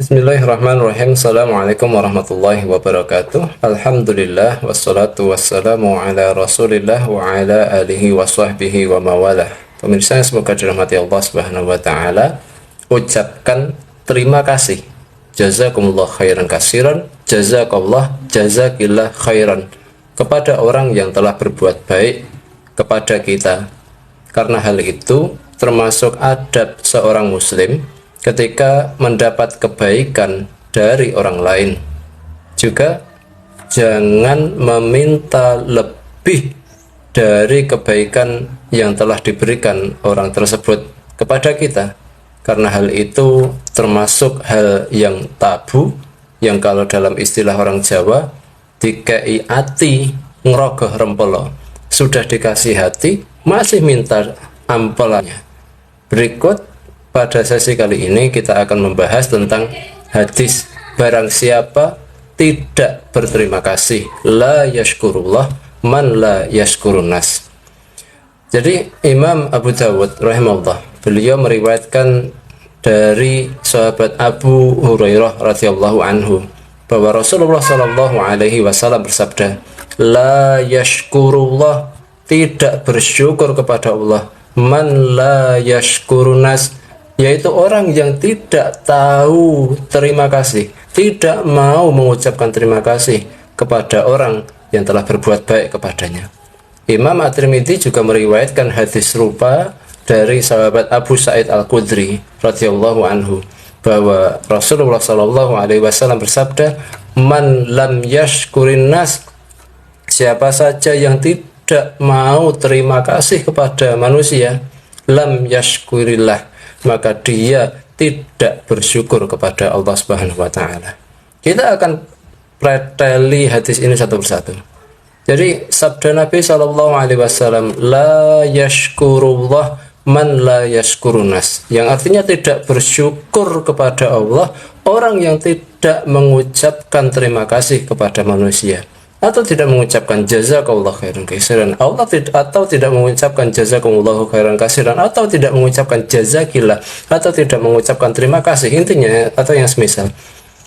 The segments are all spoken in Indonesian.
Bismillahirrahmanirrahim. Assalamualaikum warahmatullahi wabarakatuh. Alhamdulillah wassalatu wassalamu ala Rasulillah wa ala alihi wa sahbihi wa mawalah. Pemirsa yang semoga dirahmati Allah Subhanahu wa taala, ucapkan terima kasih. Jazakumullah khairan katsiran, jazakallah jazakillah khairan kepada orang yang telah berbuat baik kepada kita. Karena hal itu termasuk adab seorang muslim ketika mendapat kebaikan dari orang lain. Juga jangan meminta lebih dari kebaikan yang telah diberikan orang tersebut kepada kita, karena hal itu termasuk hal yang tabu, yang kalau dalam istilah orang Jawa dikei ati ngerogoh rempelo. Sudah dikasih hati masih minta ampelannya. Berikut pada sesi kali ini kita akan membahas tentang hadis barang siapa tidak berterima kasih, la yashkurullah man la yashkurunnas. Jadi Imam Abu Dawud rahimahullah, beliau meriwayatkan dari sahabat Abu Hurairah radhiyallahu anhu bahwa Rasulullah sallallahu alaihi wasallam bersabda, la yashkurullah, tidak bersyukur kepada Allah, man la yashkurunnas, yaitu orang yang tidak tahu terima kasih, tidak mau mengucapkan terima kasih kepada orang yang telah berbuat baik kepadanya. Imam At-Tirmidzi juga meriwayatkan hadis serupa dari sahabat Abu Sa'id Al-Khudri radhiyallahu anhu bahwa Rasulullah sallallahu alaihi wasallam bersabda, man lam yashkurin nas, siapa saja yang tidak mau terima kasih kepada manusia, lam yashkurillah, maka dia tidak bersyukur kepada Allah Subhanahu wa taala. Kita akan preteli hadis ini satu persatu. Jadi sabda Nabi sallallahu alaihi wasallam, la yashkurullah man la yashkurunas, yang artinya tidak bersyukur kepada Allah orang yang tidak mengucapkan terima kasih kepada manusia, atau tidak mengucapkan jazakallahu khairan katsiran, atau tidak mengucapkan jazakumullahu khairan katsiran, atau tidak mengucapkan jazakillah, atau tidak mengucapkan terima kasih, intinya atau yang semisal.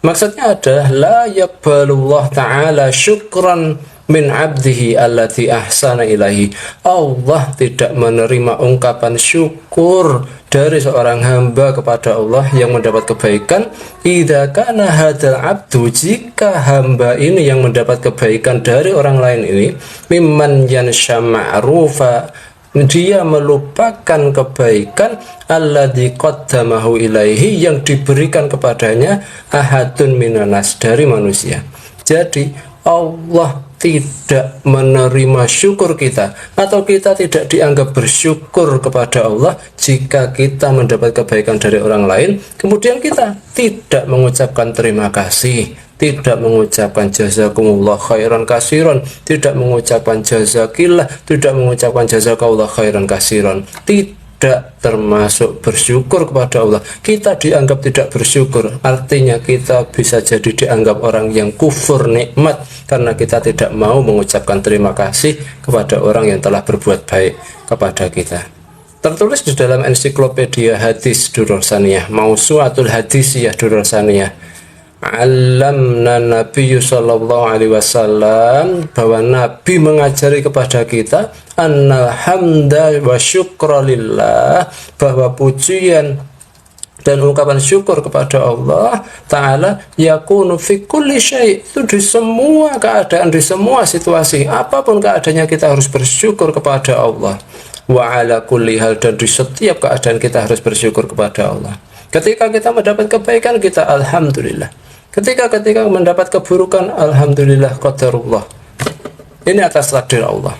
Maksudnya adalah la yaqbalullah ta'ala syukran min abdihi allati ahsana ilahi. Allah tidak menerima ungkapan syukur dari seorang hamba kepada Allah yang mendapat kebaikan. Idza kana hadzal abdu, jika hamba ini yang mendapat kebaikan dari orang lain ini, mimman yansha ma'rufa, dia melupakan kebaikan alladzi qaddamahu ilaihi, yang diberikan kepadanya ahadun minanas, dari manusia. Jadi Allah tidak menerima syukur kita, atau kita tidak dianggap bersyukur kepada Allah jika kita mendapat kebaikan dari orang lain, kemudian kita tidak mengucapkan terima kasih, tidak mengucapkan jazakumullah khairan katsiran, tidak mengucapkan jazakillah, tidak mengucapkan jazakallah khairan katsiran, tidak termasuk bersyukur kepada Allah. Kita dianggap tidak bersyukur, artinya kita bisa jadi dianggap orang yang kufur nikmat karena kita tidak mau mengucapkan terima kasih kepada orang yang telah berbuat baik kepada kita. Tertulis di dalam ensiklopedia hadis Durrus Saniyah, Mausu'atul Hadisiyah Durrus Saniyah, alamna Nabi sallallahu alaihi wasallam, bahwa Nabi mengajari kepada kita annal hamda wa syukra lillah, bahwa pujian dan ungkapan syukur kepada Allah Ta'ala yakunu fi kulli syai', itu di semua keadaan, di semua situasi, apapun keadaannya kita harus bersyukur kepada Allah. Wa ala kulli hal, dan di setiap keadaan kita harus bersyukur kepada Allah. Ketika kita mendapat kebaikan, kita alhamdulillah. Ketika mendapat keburukan, alhamdulillah qadarullah, ini atas takdir Allah.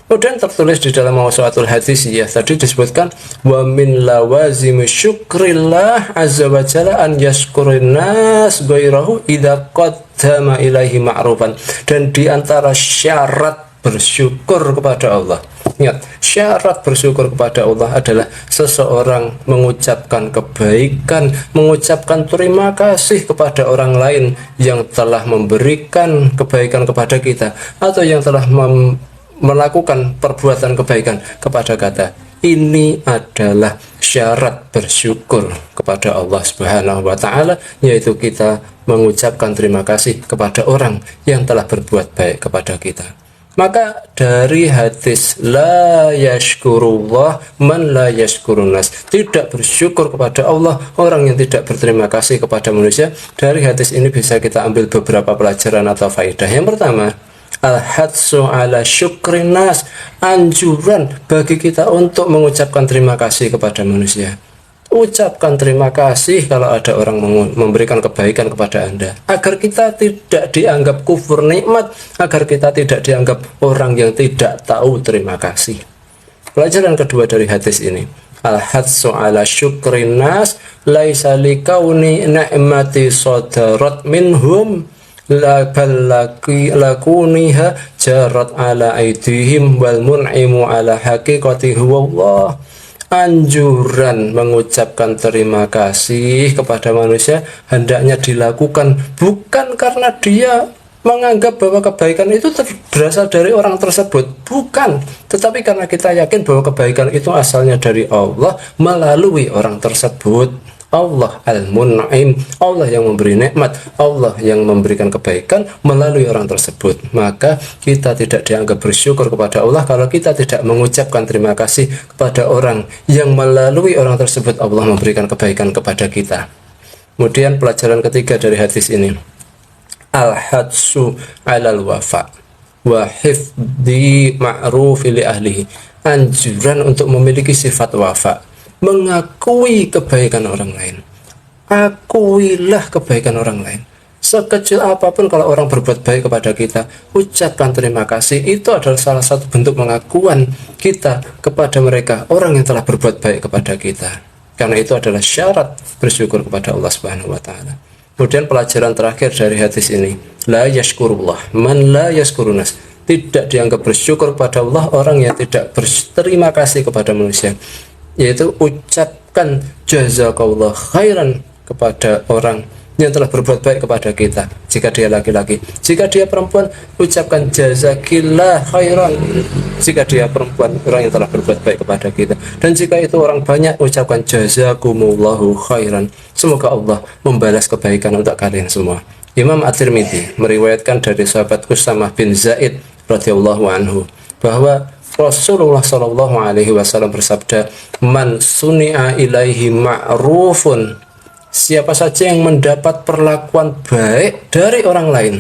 Kemudian tertulis di dalam Mausu'atul Hadisiyah tadi disebutkan, wa min lawazim syukrillah azza wa jalla an yashkurin nas ghairahu idza qaddama ilaihi ma'rufan, dan di antara syarat bersyukur kepada Allah, ingat, syarat bersyukur kepada Allah adalah seseorang mengucapkan kebaikan, mengucapkan terima kasih kepada orang lain yang telah memberikan kebaikan kepada kita, atau yang telah melakukan perbuatan kebaikan kepada Ini adalah syarat bersyukur kepada Allah Subhanahu wa taala, yaitu kita mengucapkan terima kasih kepada orang yang telah berbuat baik kepada kita. Maka dari hadis la yashkurullah man la yashkurunas, tidak bersyukur kepada Allah orang yang tidak berterima kasih kepada manusia. Dari hadis ini bisa kita ambil beberapa pelajaran atau faedah. Yang pertama, al-hadsu ala syukrinas, anjuran bagi kita untuk mengucapkan terima kasih kepada manusia. Ucapkan terima kasih kalau ada orang memberikan kebaikan kepada Anda, agar kita tidak dianggap kufur nikmat, agar kita tidak dianggap orang yang tidak tahu terima kasih. Pelajaran kedua dari hadis ini, al-hadsu ala syukrinas laisa likauni ni'mati sadarat minhum la lakuniha jarat ala aidihim wal mun'imu ala haqiqati huwallah. Anjuran mengucapkan terima kasih kepada manusia hendaknya dilakukan bukan karena dia menganggap bahwa kebaikan itu berasal dari orang tersebut, bukan, tetapi karena kita yakin bahwa kebaikan itu asalnya dari Allah melalui orang tersebut. Allah Al-Mun'im, Allah yang memberi nikmat, Allah yang memberikan kebaikan melalui orang tersebut. Maka kita tidak dianggap bersyukur kepada Allah kalau kita tidak mengucapkan terima kasih kepada orang yang melalui orang tersebut Allah memberikan kebaikan kepada kita. Kemudian pelajaran ketiga dari hadis ini, al-hadsu alal wafa wa hifdhi ma'rufi li ahlihi, anjuran untuk memiliki sifat wafa, mengakui kebaikan orang lain. Akuilah kebaikan orang lain. Sekecil apapun kalau orang berbuat baik kepada kita, ucapkan terima kasih. Itu adalah salah satu bentuk pengakuan kita kepada mereka, orang yang telah berbuat baik kepada kita. Karena itu adalah syarat bersyukur kepada Allah Subhanahu wa taala. Kemudian pelajaran terakhir dari hadis ini, la yashkurullah man la yashkurunas. Tidak dianggap bersyukur kepada Allah orang yang tidak berterima kasih kepada manusia, yaitu ucapkan jazakallah khairan kepada orang yang telah berbuat baik kepada kita. Jika dia laki-laki, jika dia perempuan, ucapkan jazakillah khairan jika dia perempuan, orang yang telah berbuat baik kepada kita. Dan jika itu orang banyak, ucapkan jazakumullahu khairan, semoga Allah membalas kebaikan untuk kalian semua. Imam At-Tirmidzi meriwayatkan dari sahabat Usamah bin Zaid radhiyallahu anhu bahwa Rasulullah Shallallahu Alaihi Wasallam bersabda, "Man suni'a ilaihi ma'rufun." Siapa saja yang mendapat perlakuan baik dari orang lain,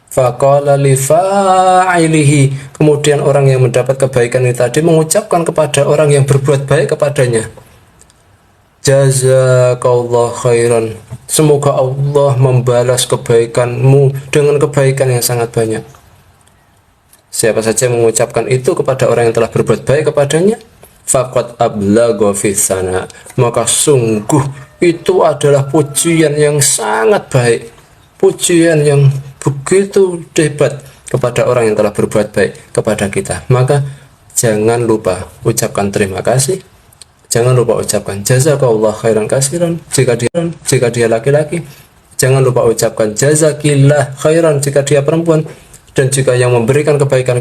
faqala li fa'ilihi, kemudian orang yang mendapat kebaikan ini tadi mengucapkan kepada orang yang berbuat baik kepadanya, jazakallah khairan, semoga Allah membalas kebaikanmu dengan kebaikan yang sangat banyak. Siapa saja mengucapkan itu kepada orang yang telah berbuat baik kepadanya, faqad ablagha fi sana, maka sungguh itu adalah pujian yang sangat baik, pujian yang begitu hebat kepada orang yang telah berbuat baik kepada kita. Maka jangan lupa ucapkan terima kasih, jangan lupa ucapkan jazakallah khairan kasiran jika dia laki-laki, jangan lupa ucapkan jazakillah khairan jika dia perempuan. Dan jika yang memberikan kebaikan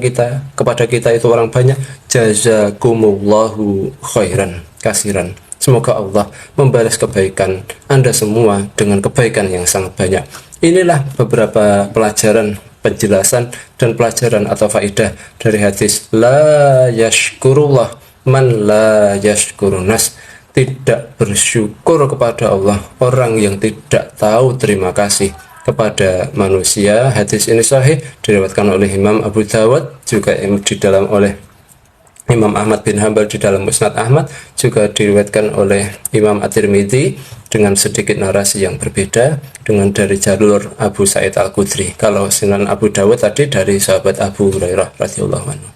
kepada kita itu orang banyak, jazakumullahu khairan kasiran, semoga Allah membalas kebaikan Anda semua dengan kebaikan yang sangat banyak. Inilah beberapa pelajaran, penjelasan dan pelajaran atau faidah dari hadis la yashkurullah man la yashkurunas. Tidak bersyukur kepada Allah orang yang tidak tahu terima kasih kepada manusia. Hadis ini sahih, diriwayatkan oleh Imam Abu Dawud, juga di dalam oleh Imam Ahmad bin Hanbal di dalam Musnad Ahmad, juga diriwayatkan oleh Imam At-Tirmidzi dengan sedikit narasi yang berbeda, dengan dari jalur Abu Sa'id Al-Khudri. Kalau Sunan Abu Dawud tadi dari sahabat Abu Hurairah radhiyallahu anhu.